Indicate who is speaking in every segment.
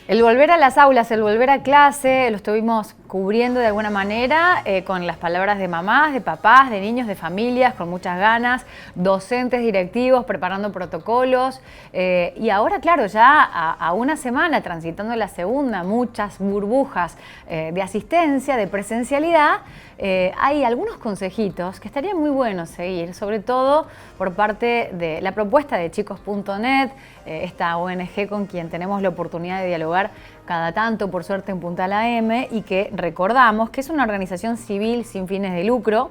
Speaker 1: El volver a las aulas, el volver a clase, lo estuvimos cubriendo de alguna manera con las palabras de mamás, de papás, de niños, de familias, con muchas ganas, docentes, directivos, preparando protocolos. Y ahora, claro, ya a una semana, transitando la segunda, muchas burbujas de asistencia, de presencialidad, hay algunos consejitos que estarían muy buenos seguir, sobre todo por parte de la propuesta de chicos.net, esta ONG con quien tenemos la oportunidad de dialogar cada tanto, por suerte, en Punta La M, y que recordamos que es una organización civil sin fines de lucro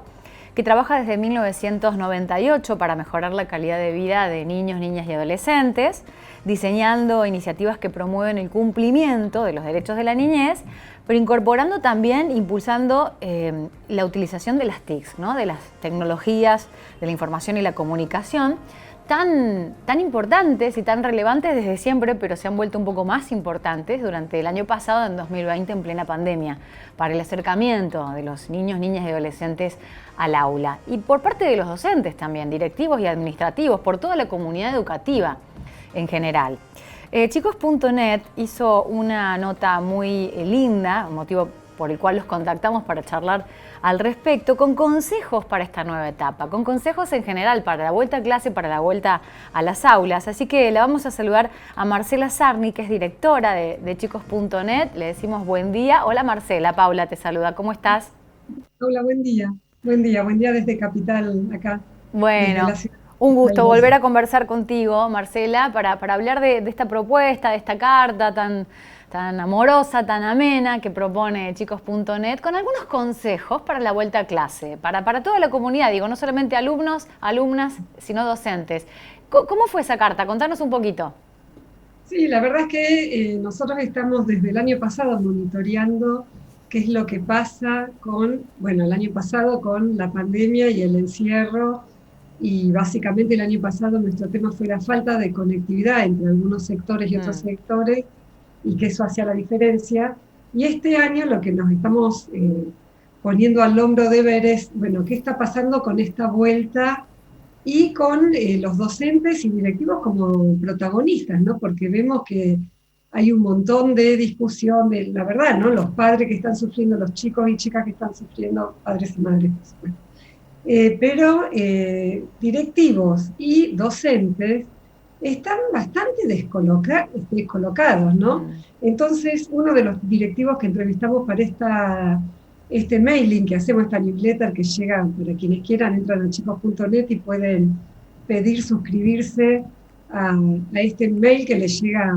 Speaker 1: que trabaja desde 1998 para mejorar la calidad de vida de niños, niñas y adolescentes, diseñando iniciativas que promueven el cumplimiento de los derechos de la niñez, pero incorporando también, impulsando la utilización de las TICs, ¿no? De las tecnologías de la información y la comunicación, tan importantes y tan relevantes desde siempre, pero se han vuelto un poco más importantes durante el año pasado, en 2020, en plena pandemia, para el acercamiento de los niños, niñas y adolescentes al aula. Y por parte de los docentes también, directivos y administrativos, por toda la comunidad educativa en general. Chicos.net hizo una nota muy linda, un motivo por el cual los contactamos para charlar al respecto, con consejos para esta nueva etapa, con consejos en general para la vuelta a clase, para la vuelta a las aulas. Así que la vamos a saludar a Marcela Sarni, que es directora de Chicos.net. Le decimos buen día. Hola Marcela, Paula te saluda. ¿Cómo estás?
Speaker 2: Hola, buen día. Buen día desde Capital, acá, desde
Speaker 1: Bueno,
Speaker 2: la ciudad
Speaker 1: un gusto
Speaker 2: calurosa.
Speaker 1: volver a conversar contigo, Marcela, para hablar de esta propuesta, de esta carta tan amorosa, tan amena que propone Chicos.net, con algunos consejos para la vuelta a clase, para toda la comunidad, digo, no solamente alumnos, alumnas, sino docentes. ¿Cómo fue esa carta? Contanos un poquito.
Speaker 2: Sí, la verdad es que nosotros estamos desde el año pasado monitoreando qué es lo que pasa bueno, el año pasado con la pandemia y el encierro, y básicamente el año pasado nuestro tema fue la falta de conectividad entre algunos sectores y otros
Speaker 1: Mm.
Speaker 2: sectores, y que eso hacía la diferencia. Y este año lo que nos estamos poniendo al hombro de ver es, bueno, ¿qué está pasando con esta vuelta? Y con los docentes y directivos como protagonistas, ¿no? Porque vemos que hay un montón de discusión de la verdad, ¿no? Los padres que están sufriendo, los chicos y chicas que están sufriendo, padres y madres, por supuesto. Pero directivos y docentes están bastante descolocados, ¿no?
Speaker 1: Mm.
Speaker 2: Entonces, uno de los directivos que entrevistamos para este mailing que hacemos, esta newsletter que llega para quienes quieran, entran a chicos.net y pueden pedir suscribirse a este mail que les llega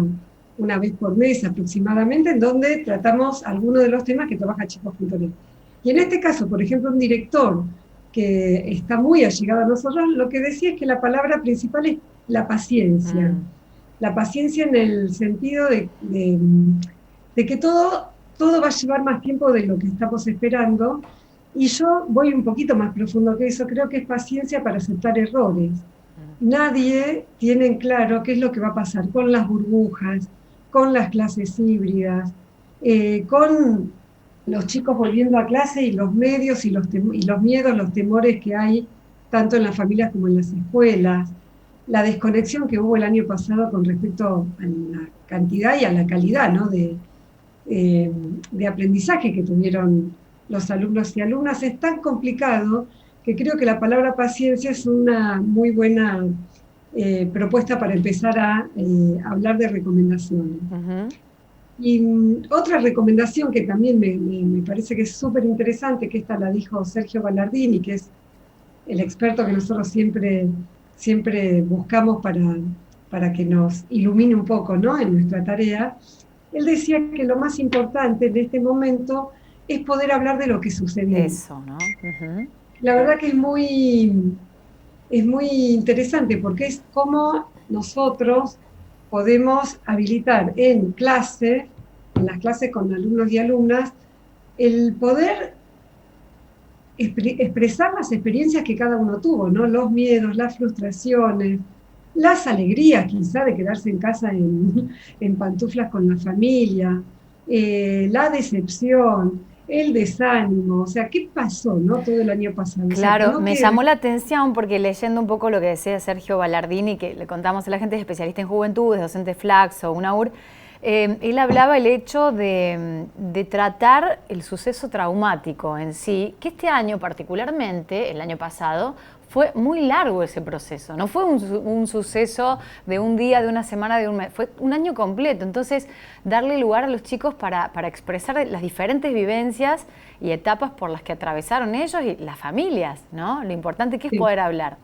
Speaker 2: una vez por mes aproximadamente, en donde tratamos algunos de los temas que trabaja chicos.net. Y en este caso, por ejemplo, un director que está muy allegado a nosotros, lo que decía es que la palabra principal es la paciencia.
Speaker 1: Mm.
Speaker 2: La paciencia en el sentido de que todo va a llevar más tiempo de lo que estamos esperando. Y yo voy un poquito más profundo que eso, creo que es paciencia para aceptar errores. Nadie tiene en claro qué es lo que va a pasar con las burbujas, con las clases híbridas, con los chicos volviendo a clase y los medios y los miedos, los temores que hay tanto en las familias como en las escuelas, la desconexión que hubo el año pasado con respecto a la cantidad y a la calidad, ¿no? De aprendizaje que tuvieron los alumnos y alumnas. Es tan complicado que creo que la palabra paciencia es una muy buena propuesta para empezar a hablar de recomendaciones.
Speaker 1: Ujú.
Speaker 2: Y otra recomendación que también me parece que es súper interesante, que esta la dijo Sergio Ballardini, que es el experto que nosotros siempre buscamos para que nos ilumine un poco, ¿no? En nuestra tarea. Él decía que lo más importante en este momento es poder hablar de lo que sucedió.
Speaker 1: Eso, ¿no? Ujú.
Speaker 2: La verdad que es muy interesante porque es cómo nosotros podemos habilitar en las clases con alumnos y alumnas, el poder expresar las experiencias que cada uno tuvo, ¿no? Los miedos, las frustraciones, las alegrías quizá de quedarse en casa en pantuflas con la familia, la decepción, el desánimo, o sea, ¿qué pasó, no? Todo el año pasado, o sea, que
Speaker 1: Claro,
Speaker 2: no
Speaker 1: me
Speaker 2: quede.
Speaker 1: llamó la atención porque leyendo un poco lo que decía Sergio Ballardini, que le contamos a la gente, es especialista en juventud, es docente Flaxo, UNAUR, Él hablaba el hecho de tratar el suceso traumático en sí, que este año particularmente, el año pasado, fue muy largo ese proceso. No fue un suceso de un día, de una semana, de un mes, fue un año completo. Entonces, darle lugar a los chicos para expresar las diferentes vivencias y etapas por las que atravesaron ellos y las familias, ¿no? Lo importante que es
Speaker 2: Sí,
Speaker 1: poder hablar.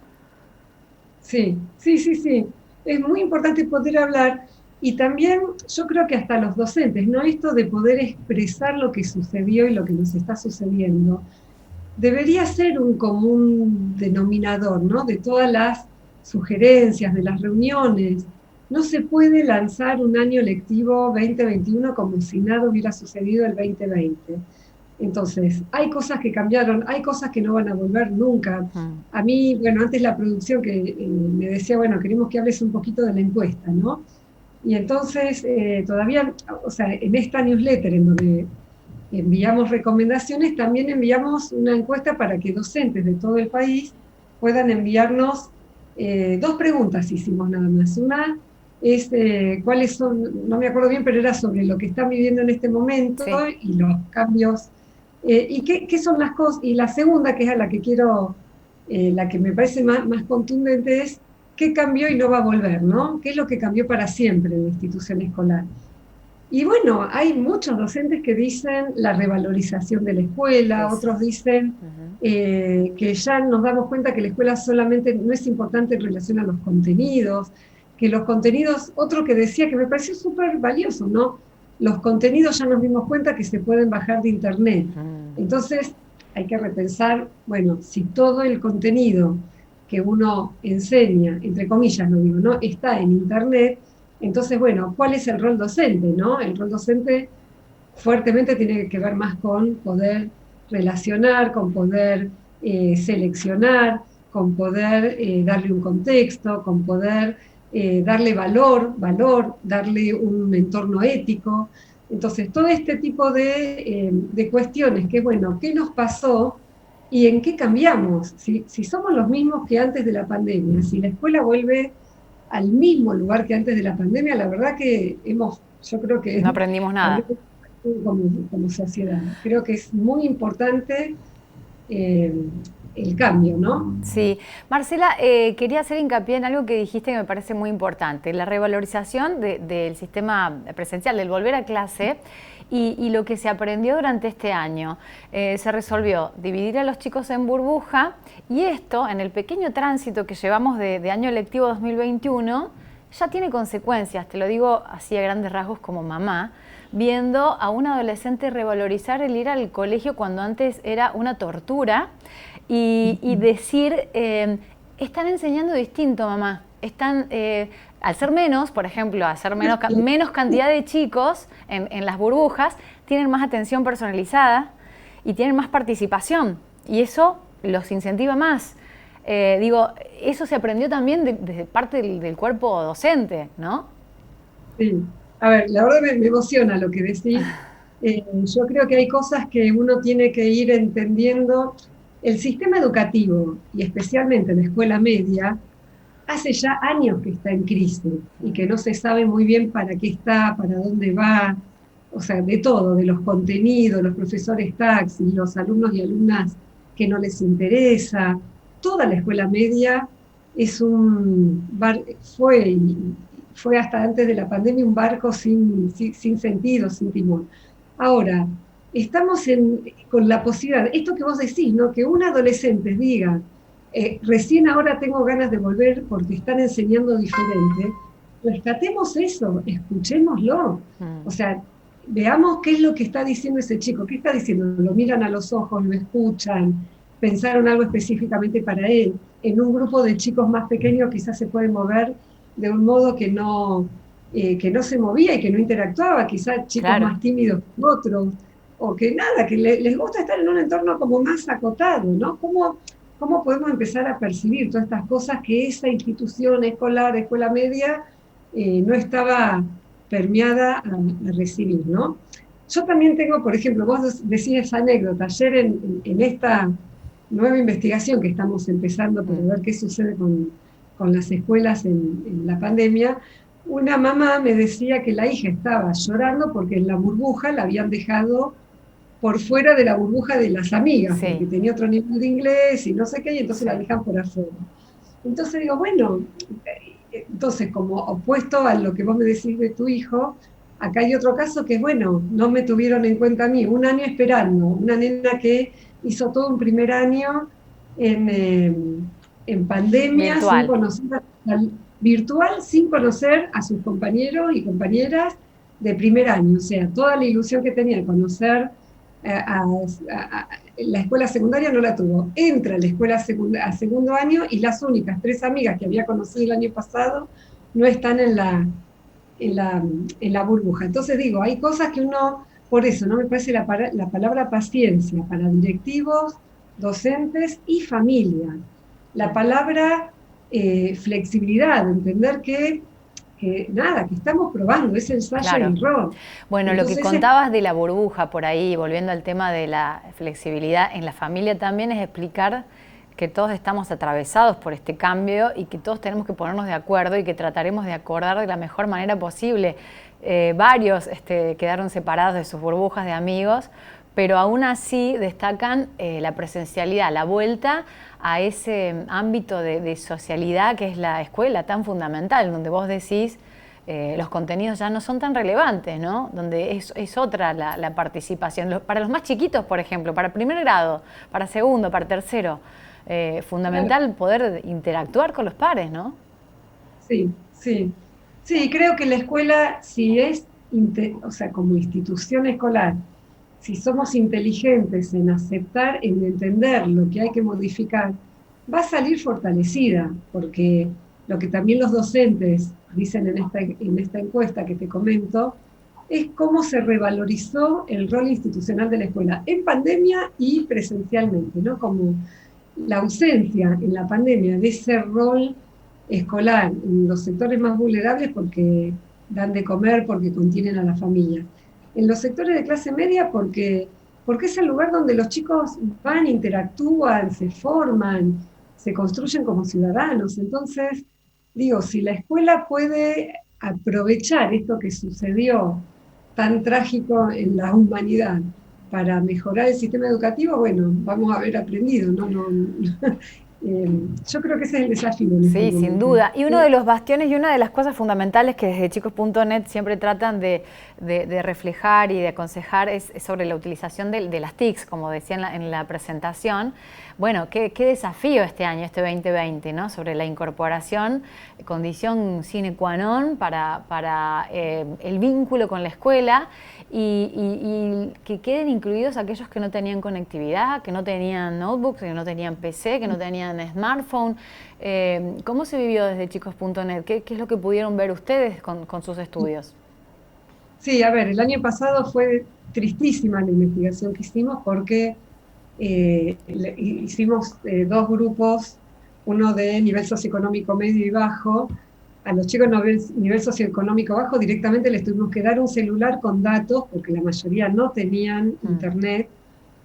Speaker 2: sí, sí, sí, sí. Es muy importante poder hablar y también yo creo que hasta los docentes, ¿no? Esto de poder expresar lo que sucedió y lo que nos está sucediendo, debería ser un común denominador, ¿no? De todas las sugerencias, de las reuniones. No se puede lanzar un año lectivo 2021 como si nada hubiera sucedido el 2020. Entonces, hay cosas que cambiaron, hay cosas que no van a volver nunca. A mí, bueno, antes la producción que me decía, bueno, queremos que hables un poquito de la encuesta, ¿no? Y entonces, todavía, o sea, en esta newsletter en donde enviamos recomendaciones, también enviamos una encuesta para que docentes de todo el país puedan enviarnos dos preguntas, hicimos nada más. Una es cuáles son, no me acuerdo bien, pero era sobre lo que están viviendo en este momento
Speaker 1: Sí.
Speaker 2: y los cambios, y qué son las cosas. Y la segunda, que es a la que quiero, la que me parece más contundente, es qué cambió y no va a volver, ¿no? ¿Qué es lo que cambió para siempre en la institución escolar? Y bueno, hay muchos docentes que dicen la revalorización de la escuela,
Speaker 1: Eso.
Speaker 2: otros dicen que ya nos damos cuenta que la escuela solamente no es importante en relación a los contenidos, que los contenidos, otro que decía que me pareció súper valioso, ¿no? Los contenidos ya nos dimos cuenta que se pueden bajar de internet. Entonces hay que repensar, bueno, si todo el contenido que uno enseña, entre comillas lo digo, ¿no? Está en internet, entonces, bueno, ¿cuál es el rol docente, no? El rol docente fuertemente tiene que ver más con poder relacionar, con poder seleccionar, con poder darle un contexto, con poder darle valor, darle un entorno ético. Entonces, todo este tipo de cuestiones, que bueno, ¿qué nos pasó y en qué cambiamos? Si somos los mismos que antes de la pandemia, si la escuela vuelve al mismo lugar que antes de la pandemia, la verdad que yo creo que
Speaker 1: No aprendimos nada.
Speaker 2: como sociedad. Creo que es muy importante eh, el cambio, ¿no?
Speaker 1: Sí, Marcela, quería hacer hincapié en algo que dijiste que me parece muy importante, la revalorización del sistema presencial, del volver a clase y lo que se aprendió durante este año. Se resolvió dividir a los chicos en burbuja y esto, en el pequeño tránsito que llevamos de año lectivo 2021, ya tiene consecuencias, te lo digo así a grandes rasgos como mamá, viendo a un adolescente revalorizar el ir al colegio cuando antes era una tortura y decir, están enseñando distinto, mamá. Están, al ser menos, por ejemplo, al ser menos cantidad de chicos en las burbujas, tienen más atención personalizada y tienen más participación. Y eso los incentiva más. Digo, eso se aprendió también desde parte del cuerpo docente, ¿no?
Speaker 2: Sí. A ver, la verdad me emociona lo que decís. Yo creo que hay cosas que uno tiene que ir entendiendo. El sistema educativo, y especialmente la escuela media, hace ya años que está en crisis y que no se sabe muy bien para qué está, para dónde va, o sea, de todo, de los contenidos, los profesores taxis, los alumnos y alumnas que no les interesa. Toda la escuela media es fue hasta antes de la pandemia un barco sin sentido, sin timón. Ahora, estamos con la posibilidad, esto que vos decís, ¿no? Que un adolescente diga, recién ahora tengo ganas de volver porque están enseñando diferente, rescatemos eso, escuchémoslo. O sea, veamos qué es lo que está diciendo ese chico, qué está diciendo, lo miran a los ojos, lo escuchan, pensaron algo específicamente para él. En un grupo de chicos más pequeños quizás se puede mover de un modo que no se movía y que no interactuaba, quizás chicos
Speaker 1: Claro.
Speaker 2: más tímidos que otros, o que nada, que les gusta estar en un entorno como más acotado, ¿no? ¿Cómo podemos empezar a percibir todas estas cosas que esa institución escolar, escuela media, no estaba permeada a recibir, ¿no? Yo también tengo, por ejemplo, vos decís esa anécdota, ayer en esta nueva investigación que estamos empezando para ver qué sucede con las escuelas en la pandemia, una mamá me decía que la hija estaba llorando porque en la burbuja la habían dejado por fuera de la burbuja de las amigas, porque
Speaker 1: Sí,
Speaker 2: tenía otro nivel de inglés y no sé qué, y entonces la
Speaker 1: sí,
Speaker 2: dejan por afuera. Entonces digo, bueno, entonces como opuesto a lo que vos me decís de tu hijo, acá hay otro caso que es, bueno, no me tuvieron en cuenta a mí, un año esperando, una nena que hizo todo un primer año en, en pandemia, sin
Speaker 1: virtual.
Speaker 2: conocer, virtual, sin conocer a sus compañeros y compañeras de primer año, o sea, toda la ilusión que tenía de conocer la escuela secundaria no la tuvo. Entra a la escuela a segundo año y las únicas 3 amigas que había conocido el año pasado no están en la burbuja. Entonces digo, hay cosas que uno, por eso, ¿no? Me parece la palabra paciencia para directivos, docentes y familia. La palabra flexibilidad, entender que nada, que estamos probando, es ensayo y
Speaker 1: Claro.
Speaker 2: error.
Speaker 1: Bueno, lo que
Speaker 2: Entonces
Speaker 1: contabas de la burbuja por ahí, volviendo al tema de la flexibilidad en la familia también, es explicar que todos estamos atravesados por este cambio y que todos tenemos que ponernos de acuerdo y que trataremos de acordar de la mejor manera posible. Varios quedaron separados de sus burbujas de amigos, pero aún así destacan la presencialidad, la vuelta a ese ámbito de socialidad que es la escuela tan fundamental, donde vos decís los contenidos ya no son tan relevantes, ¿no? Donde es otra la participación. Para los más chiquitos, por ejemplo, para primer grado, para segundo, para tercero, fundamental poder interactuar con los pares, ¿no?
Speaker 2: sí, sí. Sí, creo que la escuela, si es, o sea, como institución escolar, si somos inteligentes en aceptar, en entender lo que hay que modificar, va a salir fortalecida, porque lo que también los docentes dicen en esta encuesta que te comento, es cómo se revalorizó el rol institucional de la escuela en pandemia y presencialmente, ¿no? Como la ausencia en la pandemia de ese rol escolar en los sectores más vulnerables porque dan de comer, porque contienen a la familia. En los sectores de clase media porque es el lugar donde los chicos van, interactúan, se forman, se construyen como ciudadanos. Entonces, digo, si la escuela puede aprovechar esto que sucedió tan trágico en la humanidad para mejorar el sistema educativo, bueno, vamos a haber aprendido, ¿no? Yo creo que ese es el desafío en este
Speaker 1: Sí, sin
Speaker 2: momento.
Speaker 1: duda. Y uno de los bastiones y una de las cosas fundamentales que desde chicos.net siempre tratan de reflejar y de aconsejar es sobre la utilización de las TICs, como decía en la presentación. Bueno, qué desafío este año, este 2020, ¿no? Sobre la incorporación, condición sine qua non para el vínculo con la escuela y que queden incluidos aquellos que no tenían conectividad, que no tenían notebooks, que no tenían PC, que no tenían smartphone. ¿Cómo se vivió desde chicos.net? ¿Qué es lo que pudieron ver ustedes con sus estudios?
Speaker 2: Sí, a ver, el año pasado fue tristísima la investigación que hicimos porque hicimos 2 grupos, uno de nivel socioeconómico medio y bajo. A los chicos de nivel socioeconómico bajo directamente les tuvimos que dar un celular con datos, porque la mayoría no tenían internet,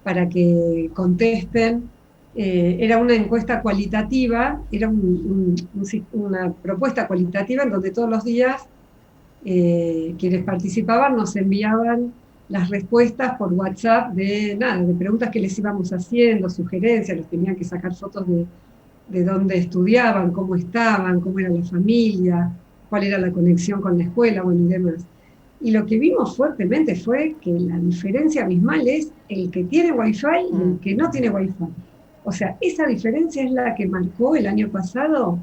Speaker 2: para que contesten. Era una encuesta cualitativa, era una propuesta cualitativa en donde todos los días quienes participaban nos enviaban las respuestas por WhatsApp de preguntas que les íbamos haciendo, sugerencias, los tenían que sacar fotos de dónde estudiaban, cómo estaban, cómo era la familia, cuál era la conexión con la escuela, bueno, y demás. Y lo que vimos fuertemente fue que la diferencia abismal es el que tiene Wi-Fi y el que no tiene Wi-Fi. O sea, esa diferencia es la que marcó el año pasado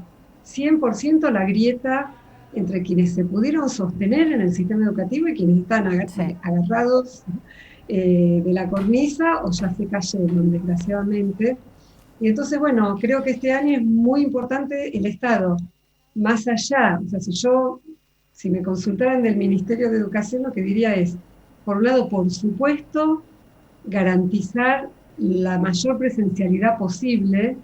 Speaker 2: 100% la grieta entre quienes se pudieron sostener en el sistema educativo y quienes están
Speaker 1: Sí.
Speaker 2: agarrados de la cornisa o ya se cayeron, desgraciadamente. Y entonces, bueno, creo que este año es muy importante el Estado, más allá, o sea, si me consultaran del Ministerio de Educación, lo que diría es, por un lado, por supuesto, garantizar la mayor presencialidad posible,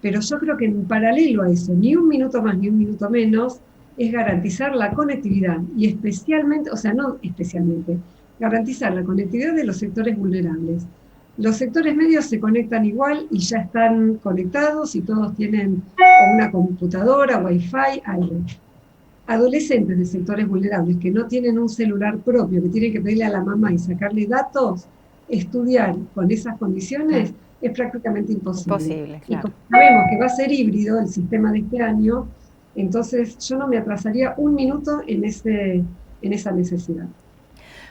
Speaker 2: pero yo creo que en paralelo a eso, ni un minuto más ni un minuto menos, es garantizar la conectividad y especialmente, o sea, no especialmente, garantizar la conectividad de los sectores vulnerables. Los sectores medios se conectan igual y ya están conectados y todos tienen o una computadora, wifi, algo. adolescentes de sectores vulnerables que no tienen un celular propio, que tienen que pedirle a la mamá y sacarle datos, estudiar con esas condiciones es prácticamente imposible.
Speaker 1: Imposible,
Speaker 2: Y
Speaker 1: claro.
Speaker 2: como sabemos que va a ser híbrido el sistema de este año, entonces yo no me atrasaría un minuto en esa necesidad.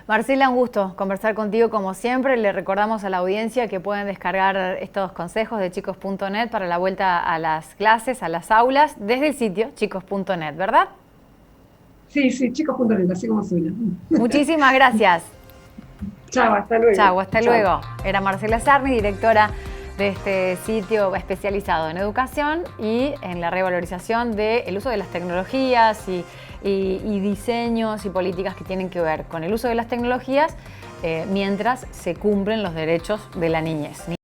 Speaker 1: Marcela, un gusto conversar contigo como siempre. Le recordamos a la audiencia que pueden descargar estos consejos de chicos.net para la vuelta a las clases, a las aulas, desde el sitio chicos.net, ¿verdad?
Speaker 2: Sí, chicos.net, así como suena.
Speaker 1: Muchísimas gracias.
Speaker 2: Chao, hasta luego.
Speaker 1: Chao, hasta luego. Era Marcela Sarni, directora de este sitio especializado en educación y en la revalorización del uso de las tecnologías y diseños y políticas que tienen que ver con el uso de las tecnologías mientras se cumplen los derechos de la niñez.